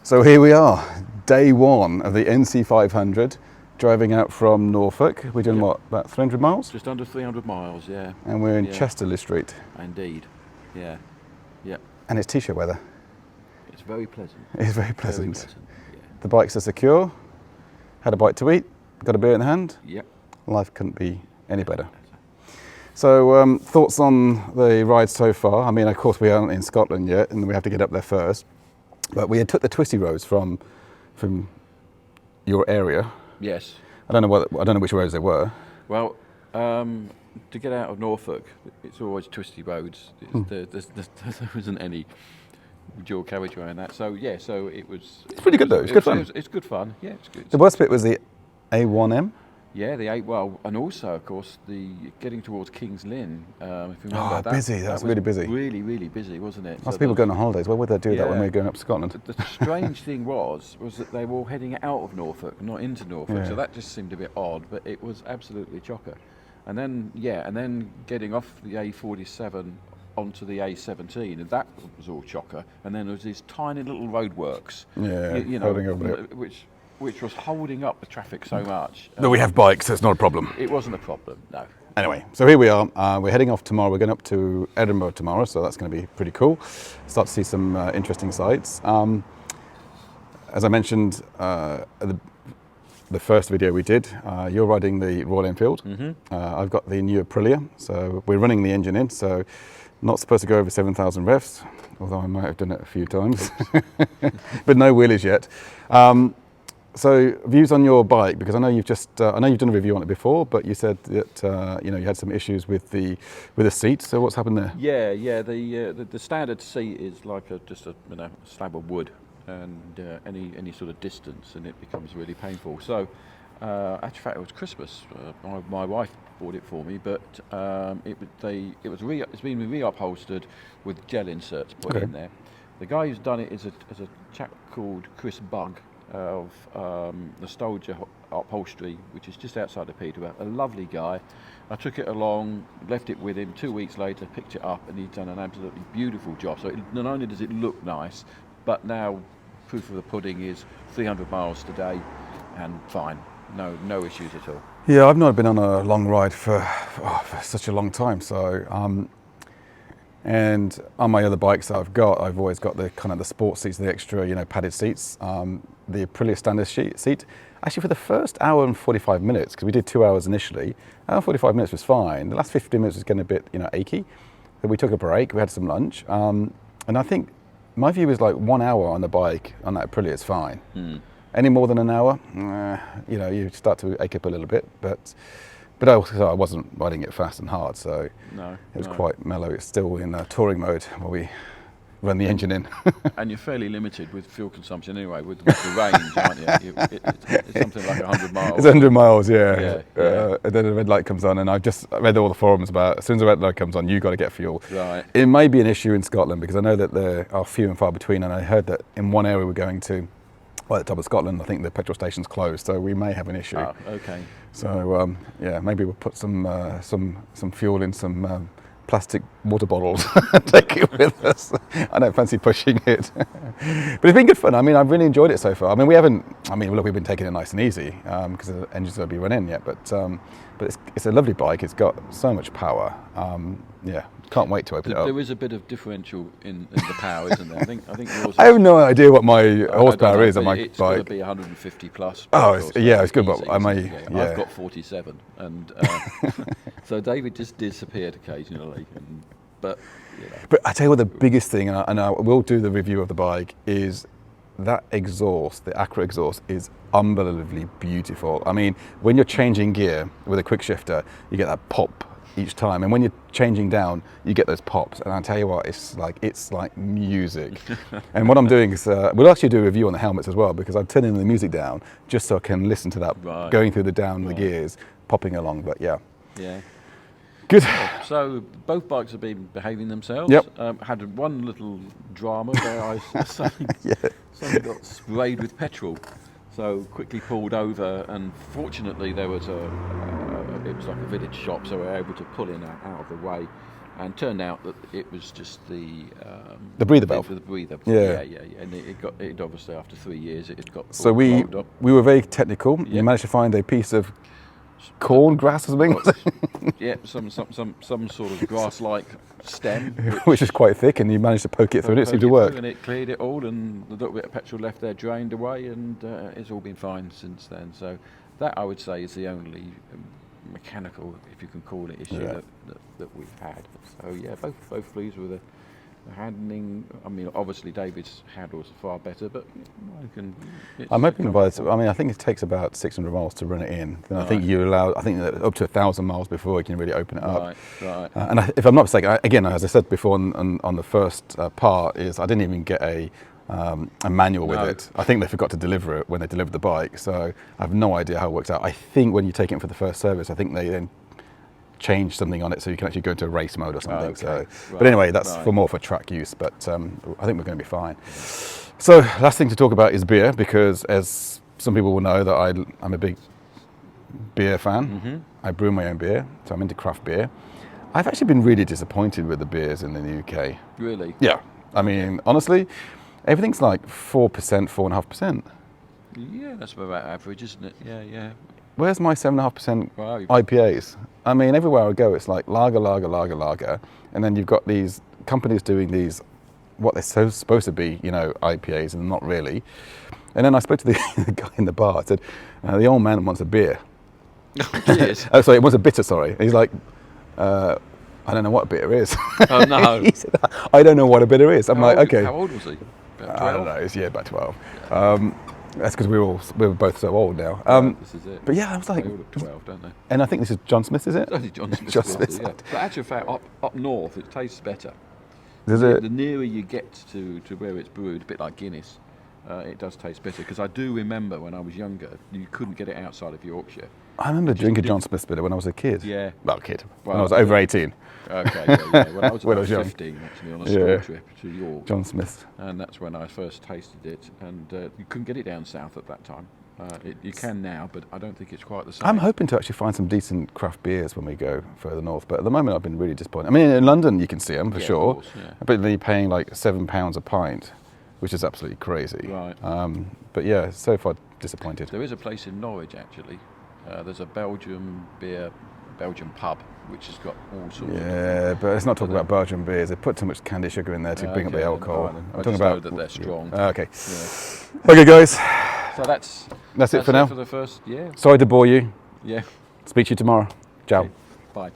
So here we are, day one of the NC500, driving out from Norfolk. We're doing what, about 300 miles? Just under 300 miles, yeah. And we're in Chesterley Street. Indeed, yeah. And it's t-shirt weather. It's very pleasant. It's very pleasant. Very pleasant, yeah. The bikes are secure, had a bite to eat, got a beer in the hand. Yep. Life couldn't be any better. So thoughts on the ride so far? I mean, of course we aren't in Scotland yet and we have to get up there first. But we had took the twisty roads from your area. Yes. I don't know which roads they were. Well, to get out of Norfolk, it's always twisty roads. There isn't any dual carriageway in that. So yeah, so it was. It's pretty good though. It's good fun. It's good fun. Yeah, it's good. The worst bit was the A1M. Yeah, the and also of course the getting towards King's Lynn. If you remember, busy. That was really busy. Really busy, wasn't it? Lots of people going on holidays. Why would they do that when we're going up to Scotland? The strange thing was that they were all heading out of Norfolk, not into Norfolk. Yeah. So that just seemed a bit odd, but it was absolutely chocker. And then getting off the A47 onto the A17, and that was all chocker. And then there was these tiny little roadworks. Yeah, you know, holding over it. Which was holding up the traffic so much. But we have bikes, so it's not a problem. It wasn't a problem, no. Anyway, so here we are. We're heading off tomorrow. We're going up to Edinburgh tomorrow, so that's going to be pretty cool. Start to see some interesting sights. As I mentioned, the first video we did, you're riding the Royal Enfield. Mm-hmm. I've got the new Aprilia, so we're running the engine in, so not supposed to go over 7,000 revs, although I might have done it a few times, but no wheelies yet. So views on your bike, because I know you've I know you've done a review on it before, but you said that you had some issues with the seat. So what's happened there? Yeah. The standard seat is like just a slab of wood, and any sort of distance, and it becomes really painful. So, actually, it was Christmas. My wife bought it for me, but it's been re-upholstered with gel inserts put in there. The guy who's done it is a chap called Chris Bugg of Nostalgia Upholstery, which is just outside of Peterborough. A lovely guy. I took it along, left it with him. 2 weeks later, picked it up, and he's done an absolutely beautiful job. So not only does it look nice, but now proof of the pudding is 300 miles today, and fine, no issues at all. Yeah, I've not been on a long ride for such a long time. So, and on my other bikes that I've always got the kind of the sports seats, the extra padded seats. The Aprilia standard seat. Actually, for the first hour and 45 minutes, because we did 2 hours initially, hour and 45 minutes was fine. The last 15 minutes was getting a bit achy. So we took a break. We had some lunch, and I think my view is like 1 hour on the bike on that Aprilia is fine. Any more than an hour, you start to ache up a little bit. But also I wasn't riding it fast and hard, so it was quite mellow. It's still in touring mode while we run the engine in. And you're fairly limited with fuel consumption anyway, with the range, aren't you? It's something like 100 miles. It's 100 miles, yeah. Yeah. And then the red light comes on, and I've just read all the forums about, as soon as the red light comes on, you've got to get fuel. Right. It may be an issue in Scotland, because I know that there are few and far between, and I heard that in one area we're going to, at the top of Scotland, I think the petrol station's closed, so we may have an issue. Oh, okay. So maybe we'll put some fuel in some plastic water bottles and take it with us. I don't fancy pushing it, but it's been good fun. I mean, I've really enjoyed it so far. I mean, we've been taking it nice and easy because the engine's not be run in yet, but it's a lovely bike. It's got so much power. Can't wait to open it up. There is a bit of differential in the power, isn't there? I think yours. I have no idea what my horsepower is on my it's bike. It's got to be 150 plus. It's good, but I've got 47, and so David just disappeared occasionally. But I tell you what, the biggest thing, and I will do the review of the bike, is that exhaust, the Acura exhaust, is unbelievably beautiful. I mean, when you're changing gear with a quick shifter, you get that pop each time, and when you're changing down, you get those pops. And I tell you what, it's like music. And what I'm doing is we'll actually do a review on the helmets as well, because I'm turning the music down just so I can listen to that going through the gears, popping along. But yeah. Good. So both bikes have been behaving themselves. Yep. Had one little drama where I suddenly got sprayed with petrol. So quickly pulled over, and fortunately there was it was like a village shop, so we were able to pull in out of the way. And turned out that it was just the breather valve. The breather. Yeah. Yeah. And it obviously after 3 years it had got So all we clogged up. were very technical. Yeah. You managed to find a piece of corn grass or something, Yeah, some sort of grass-like stem, which is quite thick, and you managed to poke it through, and it seemed to work. And it cleared it all, and the little bit of petrol left there drained away, and it's all been fine since then. So that, I would say, is the only mechanical, if you can call it, issue that we've had. So yeah, both pleased with the handling. I mean, obviously David's handles are far better, but I'm hoping I think it takes about 600 miles to run it in. Then I think you're allowed. I think up to 1,000 miles before you can really open it up. Right. And if I'm not mistaken, again, as I said before on the first part, is I didn't even get a manual with it. I think they forgot to deliver it when they delivered the bike, so I have no idea how it works out. I think when you take it for the first service, I think they then change something on it so you can actually go into a race mode or something. Okay. So, Right. but anyway, that's more for track use. But I think we're going to be fine. So last thing to talk about is beer, because as some people will know that I'm a big beer fan. Mm-hmm. I brew my own beer, so I'm into craft beer. I've actually been really disappointed with the beers in the UK. Really? Yeah. I mean, honestly, everything's like 4%, 4.5%. Yeah, that's about average, isn't it? Yeah. Where's my 7.5% Wow. IPAs? I mean, everywhere I go, it's like lager, and then you've got these companies doing these, what they're supposed to be, IPAs, and not really. And then I spoke to the guy in the bar. I said, the old man wants a beer. Cheers. Oh, sorry, it was a bitter, sorry. And he's like, I don't know what a bitter is. Oh, no. He said, I don't know what a bitter is. I'm like, okay. How old was he? About 12? I don't know, about 12. That's because we're both so old now. This is it. But yeah, I was like, They all look 12, don't they? and I think this is John Smith, is it? It's only John Smith. John Smith. Yeah. But actually, fact, up north, it tastes better. Does The it? nearer you get to where it's brewed, a bit like Guinness, it does taste better. Because I do remember when I was younger, you couldn't get it outside of Yorkshire. I remember drinking John Smith's bitter when I was a kid. Yeah. Well, when I was over 18. Okay, yeah. When I was When I about was young. 15, actually, on a school trip to York. John Smith. And that's when I first tasted it. And you couldn't get it down south at that time. You can now, but I don't think it's quite the same. I'm hoping to actually find some decent craft beers when we go further north, but at the moment I've been really disappointed. I mean, in London you can see them for sure, of course, yeah. but then you're paying like £7 a pint, which is absolutely crazy. Right. But yeah, so far disappointed. There is a place in Norwich, actually. There's a Belgian pub, which has got all sorts of... Yeah, but let's not talk about Belgian beers. They put too much candy sugar in there to bring up the alcohol. I just know that they're strong. Okay. Yeah. Okay, guys. So that's it for now. For the first, yeah. Sorry to bore you. Yeah. Speak to you tomorrow. Ciao. Okay. Bye.